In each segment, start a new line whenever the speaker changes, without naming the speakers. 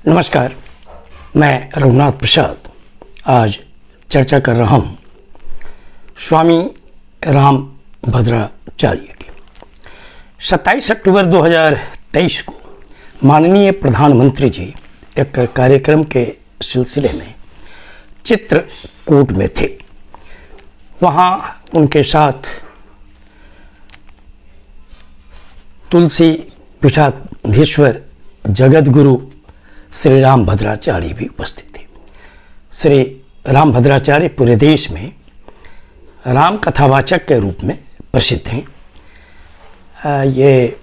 नमस्कार, मैं रघुनाथ प्रसाद आज चर्चा कर रहा हूँ स्वामी रामभद्राचार्य की। 27 अक्टूबर 2023 को माननीय प्रधानमंत्री जी एक कार्यक्रम के सिलसिले में चित्रकूट में थे। वहाँ उनके साथ तुलसी पीठाधीश्वर जगतगुरु श्री रामभद्राचार्य भी उपस्थित थे। श्री रामभद्राचार्य पूरे देश में राम कथावाचक के रूप में प्रसिद्ध हैं। ये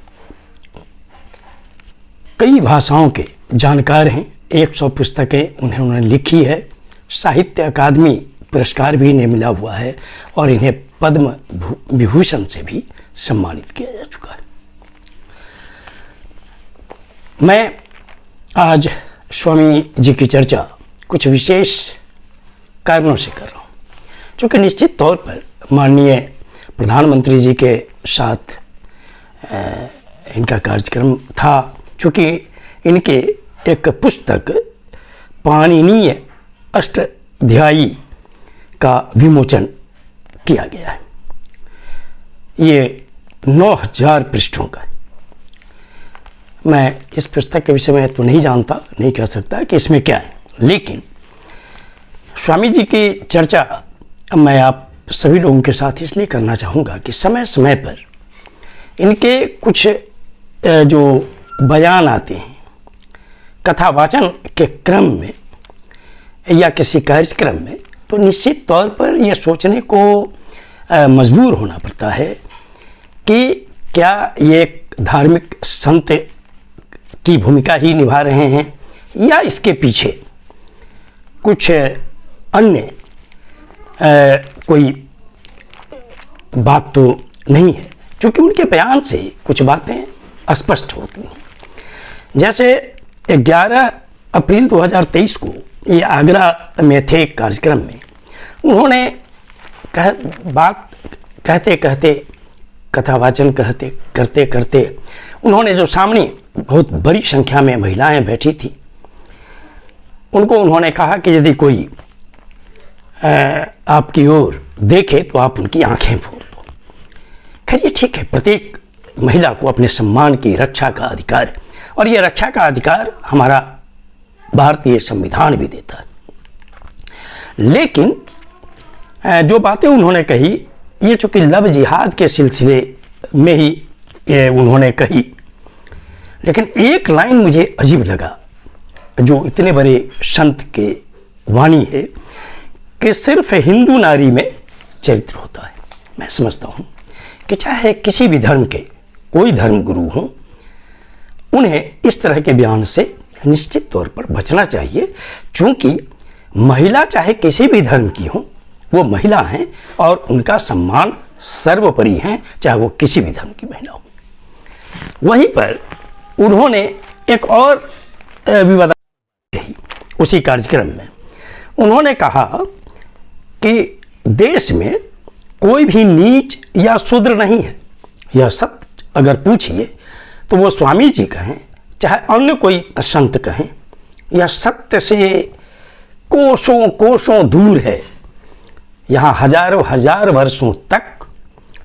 कई भाषाओं के जानकार हैं। 100 पुस्तकें उन्होंने लिखी है। साहित्य अकादमी पुरस्कार भी इन्हें मिला हुआ है और इन्हें पद्म विभूषण से भी सम्मानित किया जा चुका है। मैं आज स्वामी जी की चर्चा कुछ विशेष कारणों से कर रहा हूँ, क्योंकि निश्चित तौर पर माननीय प्रधानमंत्री जी के साथ इनका कार्यक्रम था। चूँकि इनके एक पुस्तक पाणिनीय अष्टाध्यायी का विमोचन किया गया है। ये 9000 पृष्ठों का है। मैं इस पुस्तक के विषय में तो नहीं जानता, नहीं कह सकता कि इसमें क्या है, लेकिन स्वामी जी की चर्चा मैं आप सभी लोगों के साथ इसलिए करना चाहूँगा कि समय समय पर इनके कुछ जो बयान आते हैं कथावाचन के क्रम में या किसी कार्यक्रम में, तो निश्चित तौर पर यह सोचने को मजबूर होना पड़ता है कि क्या ये धार्मिक संत की भूमिका ही निभा रहे हैं या इसके पीछे कुछ अन्य कोई बात तो नहीं है। क्योंकि उनके बयान से कुछ बातें स्पष्ट होती हैं। जैसे 11 अप्रैल 2023 को ये आगरा में थे कार्यक्रम में, उन्होंने बात कहते कहते कथावाचन करते करते उन्होंने जो सामने बहुत बड़ी संख्या में महिलाएं बैठी थी, उनको उन्होंने कहा कि यदि कोई आपकी ओर देखे तो आप उनकी आंखें फोड़ दो। खैर ये ठीक है, प्रत्येक महिला को अपने सम्मान की रक्षा का अधिकार है और ये रक्षा का अधिकार हमारा भारतीय संविधान भी देता है। लेकिन जो बातें उन्होंने कही, ये चूँकि लव जिहाद के सिलसिले में ही उन्होंने कही, लेकिन एक लाइन मुझे अजीब लगा जो इतने बड़े संत के वाणी है कि सिर्फ हिंदू नारी में चरित्र होता है। मैं समझता हूँ कि चाहे किसी भी धर्म के कोई धर्म गुरु हों, उन्हें इस तरह के बयान से निश्चित तौर पर बचना चाहिए, क्योंकि महिला चाहे किसी भी धर्म की हो, वो महिला हैं और उनका सम्मान सर्वोपरि है, चाहे वो किसी भी धर्म की महिला हो। वहीं पर उन्होंने एक और विवाद कही उसी कार्यक्रम में। उन्होंने कहा कि देश में कोई भी नीच या शूद्र नहीं है। यह सत्य अगर पूछिए तो वो स्वामी जी कहें, चाहे अन्य कोई संत कहें, यह सत्य से कोसों कोसों दूर है। यहाँ हजारों हजार वर्षों तक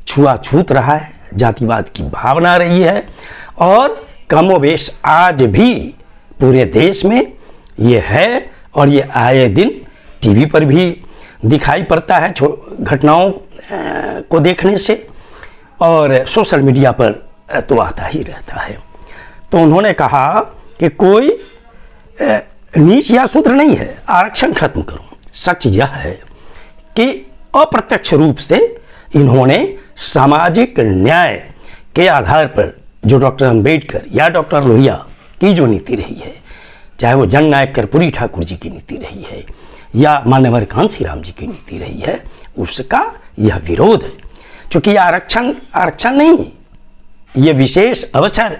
छुआछूत रहा है, जातिवाद की भावना रही है और कमोवेश आज भी पूरे देश में ये है और ये आए दिन टीवी पर भी दिखाई पड़ता है घटनाओं को देखने से, और सोशल मीडिया पर तो आता ही रहता है। तो उन्होंने कहा कि कोई नीच या शूद्र नहीं है, आरक्षण खत्म करो। सच यह है कि अप्रत्यक्ष रूप से इन्होंने सामाजिक न्याय के आधार पर जो डॉक्टर अंबेडकर या डॉक्टर लोहिया की जो नीति रही है, चाहे वो जननायक कर्पूरी ठाकुर जी की नीति रही है या मान्यवर कांसी राम जी की नीति रही है, उसका यह विरोध है। क्योंकि आरक्षण नहीं, ये विशेष अवसर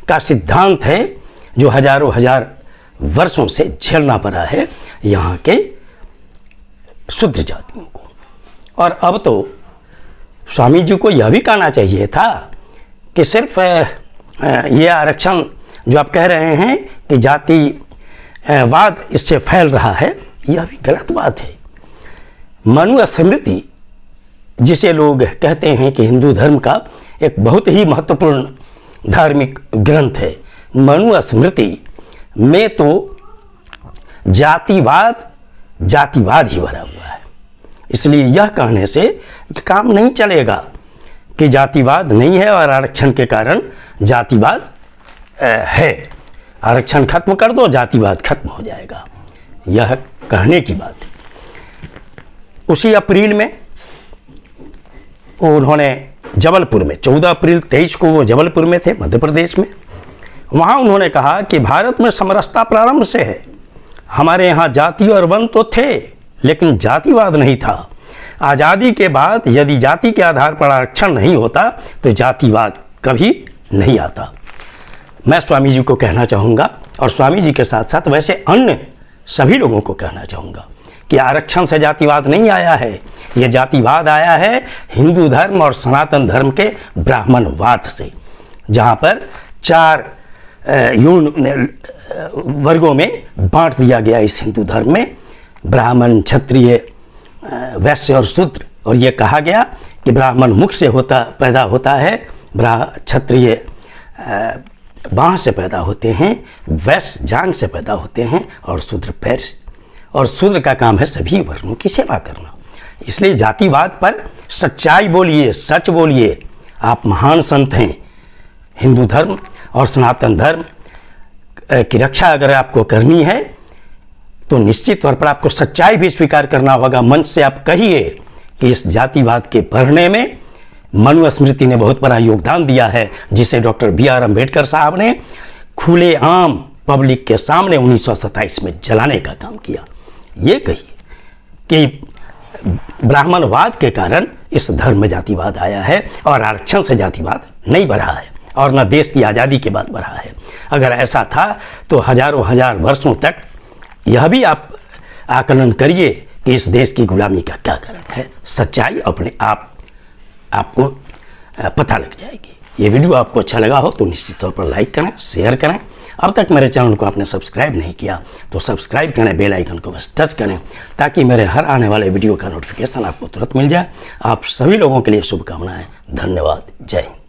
का सिद्धांत है जो हजारों हजार वर्षों से झेलना पड़ा है यहाँ के शूद्र जातियों को। और अब तो स्वामी जी को यह भी कहना चाहिए था कि सिर्फ ये आरक्षण जो आप कह रहे हैं कि जाति वाद इससे फैल रहा है, यह भी गलत बात है। मनुस्मृति, जिसे लोग कहते हैं कि हिंदू धर्म का एक बहुत ही महत्वपूर्ण धार्मिक ग्रंथ है, मनुस्मृति में तो जातिवाद ही भरा हुआ है। इसलिए यह कहने से काम नहीं चलेगा कि जातिवाद नहीं है और आरक्षण के कारण जातिवाद है। आरक्षण खत्म कर दो, जातिवाद खत्म हो जाएगा, यह कहने की बात है। उसी अप्रैल में उन्होंने जबलपुर में 14 अप्रैल 23 को वो जबलपुर में थे, मध्य प्रदेश में। वहाँ उन्होंने कहा कि भारत में समरसता प्रारंभ से है। हमारे यहाँ जाति और वर्ण तो थे, लेकिन जातिवाद नहीं था। आज़ादी के बाद यदि जाति के आधार पर आरक्षण नहीं होता तो जातिवाद कभी नहीं आता। मैं स्वामी जी को कहना चाहूँगा, और स्वामी जी के साथ साथ वैसे अन्य सभी लोगों को कहना चाहूँगा कि आरक्षण से जातिवाद नहीं आया है, यह जातिवाद आया है हिंदू धर्म और सनातन धर्म के ब्राह्मणवाद से, जहाँ पर 4 वर्गों में बांट दिया गया इस हिंदू धर्म में, ब्राह्मण, क्षत्रिय, वैश्य और शूद्र। और ये कहा गया कि ब्राह्मण मुख से पैदा होता है, क्षत्रिय बाँह से पैदा होते हैं, वैश्य जांघ से पैदा होते हैं और शूद्र पैर से। और शूद्र का काम है सभी वर्णों की सेवा करना। इसलिए जातिवाद पर सच्चाई बोलिए, सच बोलिए। आप महान संत हैं। हिंदू धर्म और सनातन धर्म की रक्षा अगर आपको करनी है तो निश्चित तौर पर आपको सच्चाई भी स्वीकार करना होगा। मंच से आप कहिए कि इस जातिवाद के बढ़ने में मनुस्मृति ने बहुत बड़ा योगदान दिया है, जिसे डॉक्टर B.R. अम्बेडकर साहब ने खुलेआम पब्लिक के सामने 1927 में जलाने का काम किया। ये कहिए कि ब्राह्मणवाद के कारण इस धर्म में जातिवाद आया है और आरक्षण से जातिवाद नहीं बढ़ा है और न देश की आज़ादी के बाद बढ़ा है। अगर ऐसा था तो हजारों हजार वर्षों तक यह भी आप आकलन करिए कि इस देश की गुलामी का क्या कारण है। सच्चाई अपने आप आपको पता लग जाएगी। ये वीडियो आपको अच्छा लगा हो तो निश्चित तौर पर लाइक करें, शेयर करें। अब तक मेरे चैनल को आपने सब्सक्राइब नहीं किया तो सब्सक्राइब करें, बेल आइकन को बस टच करें ताकि मेरे हर आने वाले वीडियो का नोटिफिकेशन आपको तुरंत मिल जाए। आप सभी लोगों के लिए शुभकामनाएं। धन्यवाद। जय हिंद।